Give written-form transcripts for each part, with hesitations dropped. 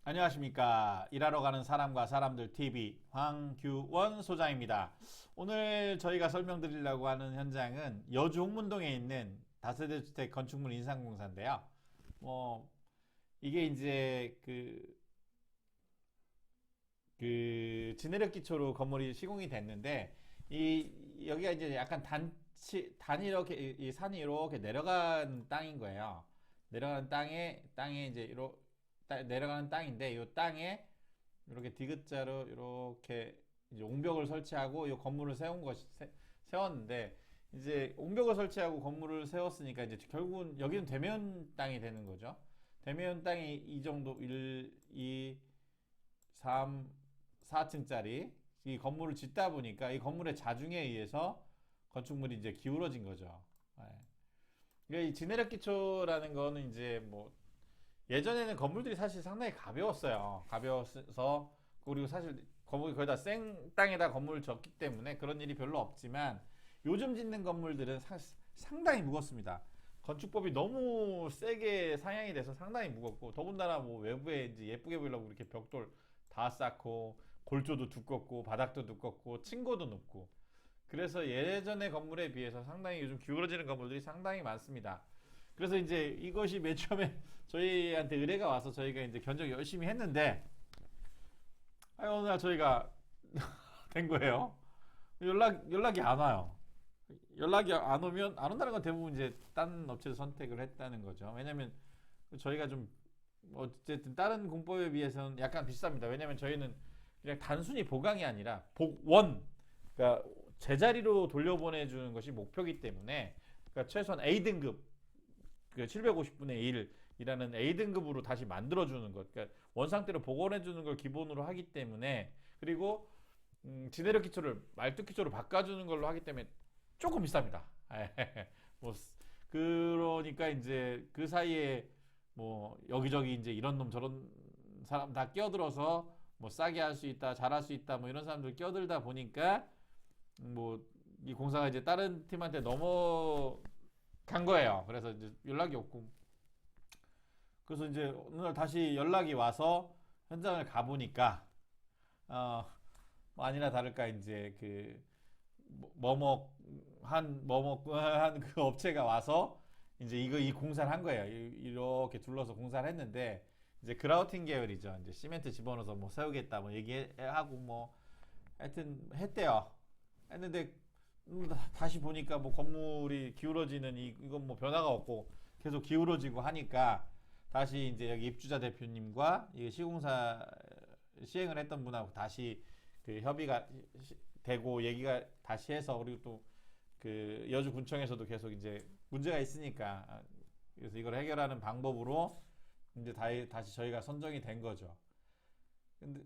안녕하십니까. 일하러 가는 사람과 사람들 TV 황규원 소장입니다. 오늘 저희가 설명드리려고 하는 현장은 여주 홍문동에 있는 다세대 주택 건축물 인상공사인데요. 뭐 이게 이제 진해력 기초로 건물이 시공이 됐는데 이 여기가 이제 약간 단이 이렇게 이 산이 이렇게 내려간 땅인 거예요. 내려가는 땅에 이제 내려가는 땅인데 이 땅에 이렇게 디귿자로 이렇게 이제 옹벽을 설치하고 이 건물을 세웠는데 이제 옹벽을 설치하고 건물을 세웠으니까 이제 결국은 여기는 대면 땅이 되는 거죠. 대면 땅이 이 정도 1, 2, 3, 4층짜리 이 건물을 짓다 보니까 이 건물의 자중에 의해서 건축물이 이제 기울어진 거죠. 네. 그러니까 이 진해력 기초라는 거는 이제 뭐 예전에는 건물들이 사실 상당히 가벼웠어요. 가벼워서 그리고 사실 건물이 거의 다 생 땅에다 건물을 졌기 때문에 그런 일이 별로 없지만 요즘 짓는 건물들은 상당히 무겁습니다. 건축법이 너무 세게 상향이 돼서 상당히 무겁고 더군다나 뭐 외부에 이제 예쁘게 보이려고 이렇게 벽돌 다 쌓고 골조도 두껍고 바닥도 두껍고 층고도 높고 그래서 예전의 건물에 비해서 상당히 요즘 기울어지는 건물들이 상당히 많습니다. 그래서 이제 이것이 맨 처음에 저희한테 의뢰가 와서 저희가 이제 견적 열심히 했는데 어느 날 저희가 된 거예요. 연락이 안 와요. 연락이 안 오면 안 온다는 건 대부분 이제 다른 업체를 선택을 했다는 거죠. 왜냐면 저희가 좀 어쨌든 다른 공법에 비해서는 약간 비쌉니다. 왜냐면 저희는 그냥 단순히 보강이 아니라 복원, 그러니까 제자리로 돌려보내주는 것이 목표이기 때문에 그러니까 최소한 A등급 그 750분의 1이라는 A등급으로 다시 만들어주는 것, 그러니까 원상태로 복원해주는 걸 기본으로 하기 때문에 그리고 진해력 기초를 말뚝 기초로 바꿔주는 걸로 하기 때문에 조금 비쌉니다. 뭐 그러니까 이제 그 사이에 뭐 여기저기 이제 이런 놈 저런 사람 다 끼어들어서 뭐 싸게 할 수 있다, 잘할 수 있다, 뭐 이런 사람들 끼어들다 보니까 뭐 이 공사가 이제 다른 팀한테 넘어간 거예요. 그래서 이제 연락이 없고 그래서 이제 오늘 다시 연락이 와서 현장을 가보니까 뭐 아니나 다를까 이제 머먹한 그 업체가 와서 이제 이 공사를 한 거예요. 이렇게 둘러서 공사를 했는데 이제 그라우팅 계열이죠. 이제 시멘트 집어넣어서 뭐 세우겠다 뭐 얘기하고 뭐 하여튼 했대요. 했는데 다시 보니까 뭐 건물이 기울어지는 이건 뭐 변화가 없고 계속 기울어지고 하니까 다시 이제 여기 입주자 대표님과 이 시공사 시행을 했던 분하고 다시 그 협의가 되고 얘기가 다시 해서 그리고 또 그 여주군청에서도 계속 이제 문제가 있으니까 그래서 이걸 해결하는 방법으로 이제 다시 저희가 선정이 된 거죠. 근데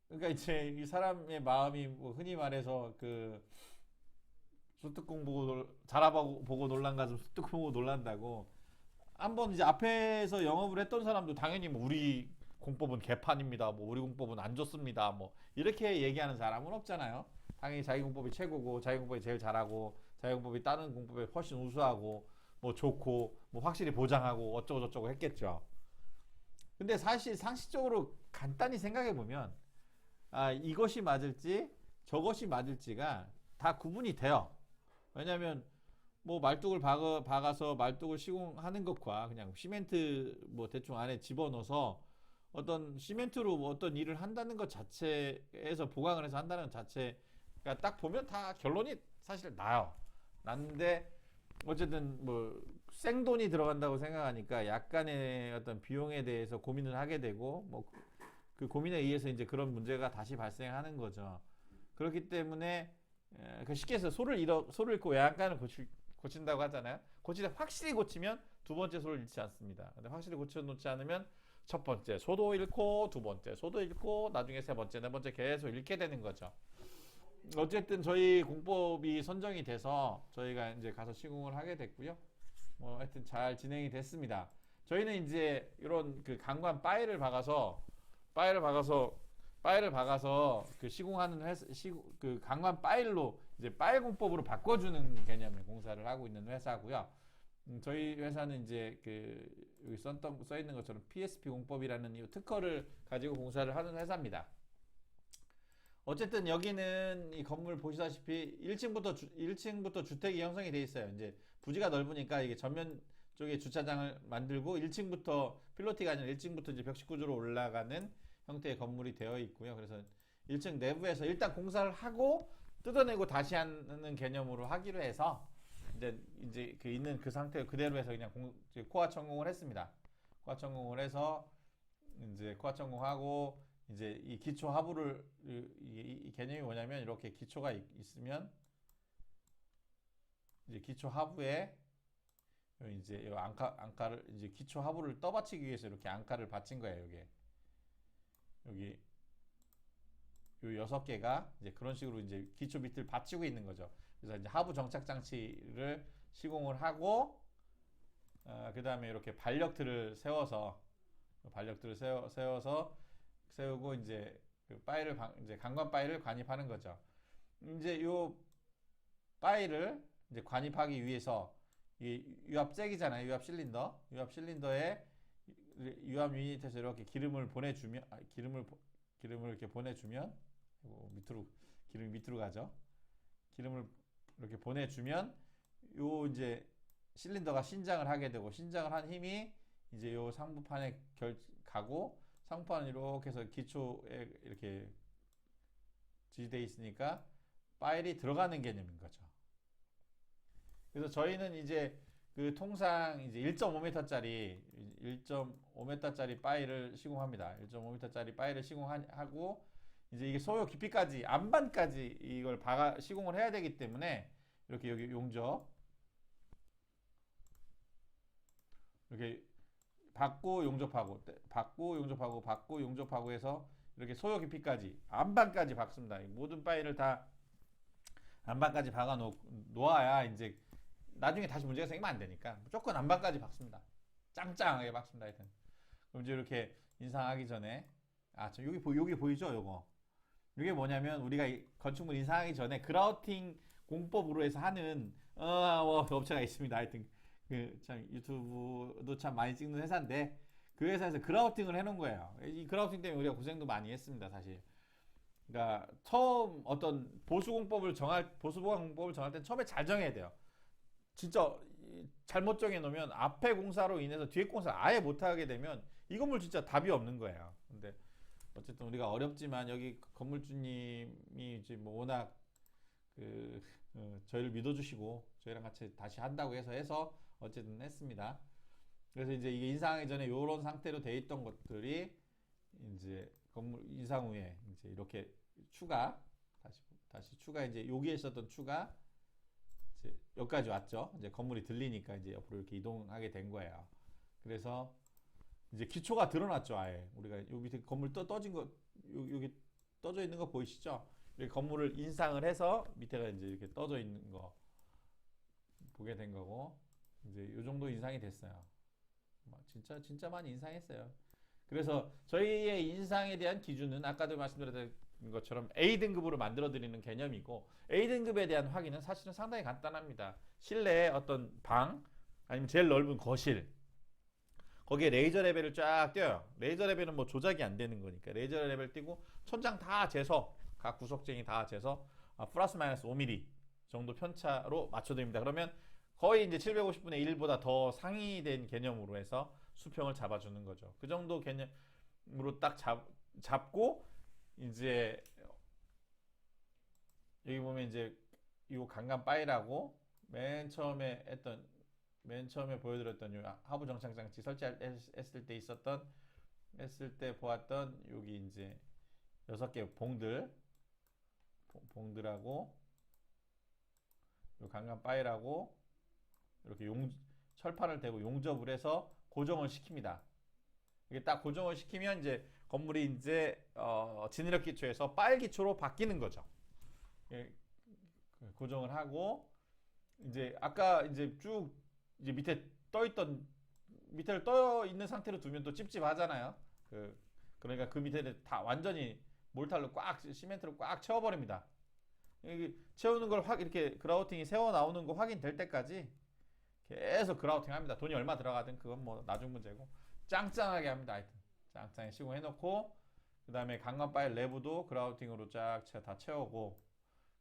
그러니까 이제 이 사람의 마음이 뭐 흔히 말해서 그 소뚜껑 보고 자라보고 놀란 가슴 소뚜껑 보고 놀란다고 한번 이제 앞에서 영업을 했던 사람도 당연히 뭐 우리 공법은 개판입니다. 뭐 우리 공법은 안 좋습니다. 뭐 이렇게 얘기하는 사람은 없잖아요. 당연히 자기 공법이 최고고 자기 공법이 제일 잘하고 자기 공법이 다른 공법에 훨씬 우수하고 뭐 좋고 뭐 확실히 보장하고 어쩌고 저쩌고 했겠죠. 근데 사실 상식적으로 간단히 생각해 보면 이것이 맞을지 저것이 맞을지가 다 구분이 돼요. 왜냐하면 뭐 말뚝을 박아서 말뚝을 시공하는 것과 그냥 시멘트 뭐 대충 안에 집어넣어서 어떤 시멘트로 뭐 어떤 일을 한다는 것 자체에서 보강을 해서 한다는 것 자체가 딱 보면 다 결론이 사실 나요. 났는데 어쨌든 뭐 생돈이 들어간다고 생각하니까 약간의 어떤 비용에 대해서 고민을 하게 되고 뭐 그 고민에 의해서 이제 그런 문제가 다시 발생하는 거죠. 그렇기 때문에 쉽게 해서 소를 잃고 외양간을 고친다고 하잖아요. 고치다 확실히 고치면 두 번째 소를 잃지 않습니다. 근데 확실히 고쳐놓지 않으면 첫 번째 소도 잃고 두 번째 소도 잃고 나중에 세 번째 네 번째 계속 잃게 되는 거죠. 어쨌든 저희 공법이 선정이 돼서 저희가 이제 가서 시공을 하게 됐고요. 뭐 하여튼 잘 진행이 됐습니다. 저희는 이제 이런 그 강관 파일을 박아서 그 시공하는 그 강관 파일로 이제 파일 공법으로 바꿔주는 개념의 공사를 하고 있는 회사고요. 저희 회사는 이제 여기 써 있는 것처럼 PSP 공법이라는 이 특허를 가지고 공사를 하는 회사입니다. 어쨌든 여기는 이 건물 보시다시피 1층부터 주택이 형성이 돼 있어요. 이제 부지가 넓으니까 이게 전면 쪽에 주차장을 만들고 1층부터 필로티가 아니라 1층부터 이제 벽식 구조로 올라가는 형태의 건물이 되어 있고요. 그래서 1층 내부에서 일단 공사를 하고 뜯어내고 다시 하는 개념으로 하기로 해서 이제 있는 그 상태 그대로 해서 그냥 코아 천공을 했습니다. 코아 천공을 해서 이제 코아 천공하고 이제 이 기초 하부를 이 개념이 뭐냐면 이렇게 기초가 있으면 이제 기초 하부에 이제 이 안가를 이제 기초 하부를 떠받치기 위해서 이렇게 안가를 받친 거예요. 여기 요 6개가 이제 그런 식으로 이제 기초 밑을 받치고 있는 거죠. 그래서 이제 하부 정착 장치를 시공을 하고 그 다음에 이렇게 반력틀을 세워서 세우고 이제 그 파일을 이제 강관 파일을 관입하는 거죠. 이제 요 파일을 이제 관입하기 위해서 이 유압 잭이잖아요. 유압 실린더에 유압 유닛에서 이렇게 기름을 보내주면 기름을 이렇게 보내주면 기름이 밑으로 가죠. 기름을 이렇게 보내주면 요 이제 실린더가 신장을 하게 되고 신장을 한 힘이 이제 요 상부판에 가고 상부판은 이렇게 해서 기초에 이렇게 지지되어 있으니까 파일이 들어가는 개념인 거죠. 그래서 저희는 이제 그 통상 이제 1.5m짜리 파일을 시공합니다. 1.5m짜리 파일을 시공하고 이제 이게 소요 깊이까지 안반까지 이걸 시공을 해야 되기 때문에 이렇게 여기 용접 이렇게 받고 용접하고 해서 이렇게 소요 깊이까지 안반까지 박습니다. 모든 파일을 다 안반까지 박아 놓아야 이제 나중에 다시 문제가 생기면 안 되니까 무조건 안반까지 박습니다. 짱짱하게 박습니다. 하여튼 그럼 이제 이렇게 인상하기 전에 여기 보이죠? 이게 뭐냐면 우리가 건축물 인상하기 전에 그라우팅 공법으로 해서 하는 업체가 있습니다. 하여튼 참 유튜브도 참 많이 찍는 회사인데 그 회사에서 그라우팅을 해놓은 거예요. 이 그라우팅 때문에 우리가 고생도 많이 했습니다, 사실. 그러니까 처음 어떤 보수보강공법을 정할 때 처음에 잘 정해야 돼요. 진짜 잘못 정해놓으면 앞에 공사로 인해서 뒤에 공사 아예 못하게 되면 이 건물 진짜 답이 없는 거예요. 근데 어쨌든 우리가 어렵지만 여기 건물주님이 이제 뭐 워낙 저희를 믿어주시고 저희랑 같이 다시 한다고 해서 어쨌든 했습니다. 그래서 이제 이게 인상하기 전에 이런 상태로 돼 있던 것들이 이제 건물 인상 후에 이제 이렇게 다시 추가 이제 여기에 있었던 추가 이제 여기까지 왔죠. 이제 건물이 들리니까 이제 옆으로 이렇게 이동하게 된 거예요. 그래서 이제 기초가 드러났죠. 아예 우리가 요 밑에 건물 떠진 거 여기 떠져 있는 거 보이시죠? 이렇게 건물을 인상을 해서 밑에가 이제 이렇게 떠져 있는 거 보게 된 거고 이제 요 정도 인상이 됐어요. 진짜 많이 인상했어요. 그래서 저희의 인상에 대한 기준은 아까도 말씀드렸던 것처럼 A등급으로 만들어 드리는 개념이고 A등급에 대한 확인은 사실은 상당히 간단합니다. 실내에 어떤 방 아니면 제일 넓은 거실 거기에 레이저 레벨을 쫙 띄어요. 레이저 레벨은 뭐 조작이 안 되는 거니까 레이저 레벨 띄고 천장 다 재서 각 구석쟁이 다 재서 플러스 마이너스 5mm 정도 편차로 맞춰드립니다. 그러면 거의 이제 750분의 1보다 더 상위된 개념으로 해서 수평을 잡아주는 거죠. 그 정도 개념으로 딱 잡고 이제 여기 보면 이제 이 강간 파일하고 맨 처음에 보여드렸던 요 하부 정착 장치 설치했을 때 보았던 여기 이제 6개 봉들하고 요 강간 파일하고 이렇게 철판을 대고 용접을 해서 고정을 시킵니다. 이게 딱 고정을 시키면 이제 건물이 이제 진해력 기초에서 파일 기초로 바뀌는 거죠. 예, 고정을 하고 이제 아까 이제 쭉 이제 밑에를 떠 있는 상태로 두면 또 찝찝하잖아요. 그러니까 그 밑에를 다 완전히 몰탈로 시멘트로 꽉 채워버립니다. 여기 채우는 걸 이렇게 그라우팅이 새어 나오는 거 확인될 때까지 계속 그라우팅 합니다. 돈이 얼마 들어가든 그건 뭐 나중 문제고 짱짱하게 합니다. 하여튼 짱짱하게 시공해놓고 그 다음에 강간 파일 내부도 그라우팅으로 쫙 다 채우고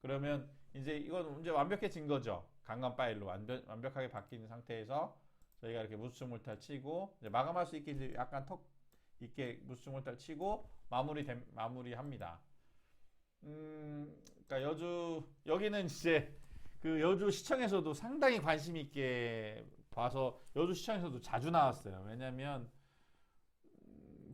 그러면 이제 이건 이제 완벽해진 거죠. 강간 파일로 완벽하게 바뀐 상태에서 저희가 이렇게 무스물탈 치고 이제 마감할 수 있게 이제 약간 턱 있게 무스물탈 치고 마무리합니다. 그러니까 여기는 이제 그 여주 시청에서도 상당히 관심 있게 봐서 여주 시청에서도 자주 나왔어요. 왜냐면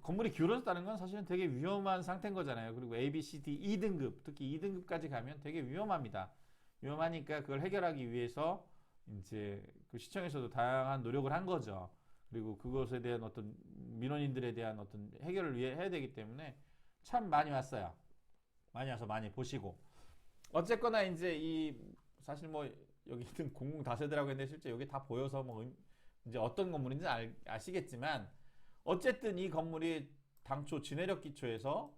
건물이 기울어졌다는 건 사실은 되게 위험한 상태인 거잖아요. 그리고 A, B, C, D 2등급, 특히 2등급까지 가면 되게 위험합니다. 위험하니까 그걸 해결하기 위해서 이제 그 시청에서도 다양한 노력을 한 거죠. 그리고 그것에 대한 어떤 민원인들에 대한 어떤 해결을 위해 해야 되기 때문에 참 많이 왔어요. 많이 와서 많이 보시고 어쨌거나 이제 이 사실 뭐 여기 있는 공공 다세대라고 했는데 실제 여기 다 보여서 뭐 이제 어떤 건물인지 아시겠지만 어쨌든 이 건물이 당초 지내력 기초에서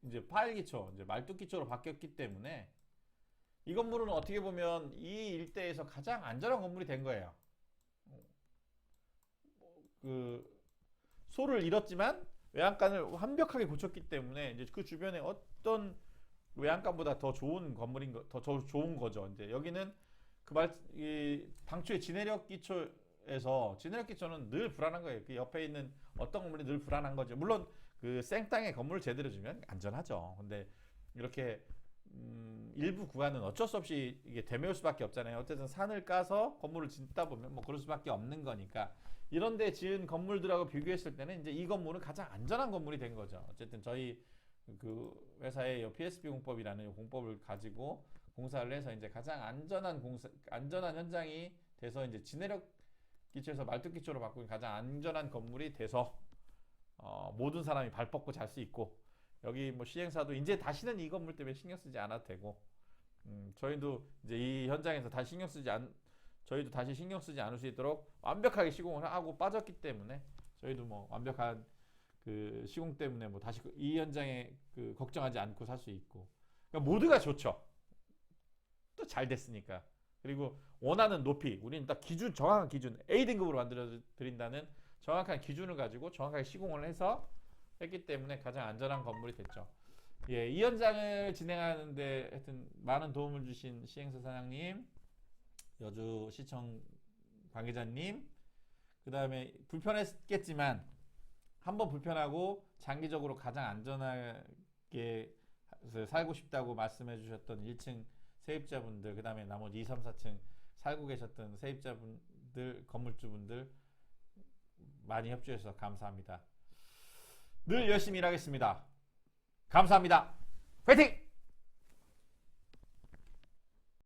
이제 파일 기초, 이제 말뚝 기초로 바뀌었기 때문에 이 건물은 어떻게 보면 이 일대에서 가장 안전한 건물이 된 거예요. 그 소를 잃었지만 외양간을 완벽하게 고쳤기 때문에 이제 그 주변에 어떤 외양간보다 더 좋은 건물인 더 좋은 거죠. 이제 여기는 당초에 지내력 기초에서 지내력 기초는 늘 불안한 거예요. 그 옆에 있는 어떤 건물이 늘 불안한 거죠. 물론 그 생땅에 건물을 제대로 주면 안전하죠. 근데 이렇게 일부 구간은 어쩔 수 없이 이게 되메울 수밖에 없잖아요. 어쨌든 산을 까서 건물을 짓다 보면 뭐 그럴 수밖에 없는 거니까 이런데 지은 건물들하고 비교했을 때는 이제 이 건물은 가장 안전한 건물이 된 거죠. 어쨌든 저희 그 회사의 PSB 공법이라는 공법을 가지고 공사를 해서 이제 가장 안전한 현장이 돼서 이제 지내력 기초에서 말뚝 기초로 바꾼 가장 안전한 건물이 돼서 모든 사람이 발 뻗고 잘 수 있고 여기 뭐 시행사도 이제 다시는 이 건물 때문에 신경 쓰지 않아도 되고 저희도 이제 이 현장에서 저희도 다시 신경 쓰지 않을 수 있도록 완벽하게 시공을 하고 빠졌기 때문에 저희도 뭐 완벽한 그 시공 때문에 뭐 다시 이 현장에 그 걱정하지 않고 살 수 있고 그러니까 모두가 좋죠. 또 잘 됐으니까. 그리고 원하는 높이 우리는 딱 정확한 기준 A등급으로 만들어 드린다는 정확한 기준을 가지고 정확하게 시공을 해서 했기 때문에 가장 안전한 건물이 됐죠. 예, 이 현장을 진행하는데 하여튼 많은 도움을 주신 시행사 사장님, 여주시청 관계자님, 그 다음에 불편했겠지만 한번 불편하고 장기적으로 가장 안전하게 살고 싶다고 말씀해 주셨던 1층 세입자분들, 그 다음에 나머지 2, 3, 4층 살고 계셨던 세입자분들, 건물주분들 많이 협조해 주셔서 감사합니다. 늘 열심히 일하겠습니다. 감사합니다. 화이팅!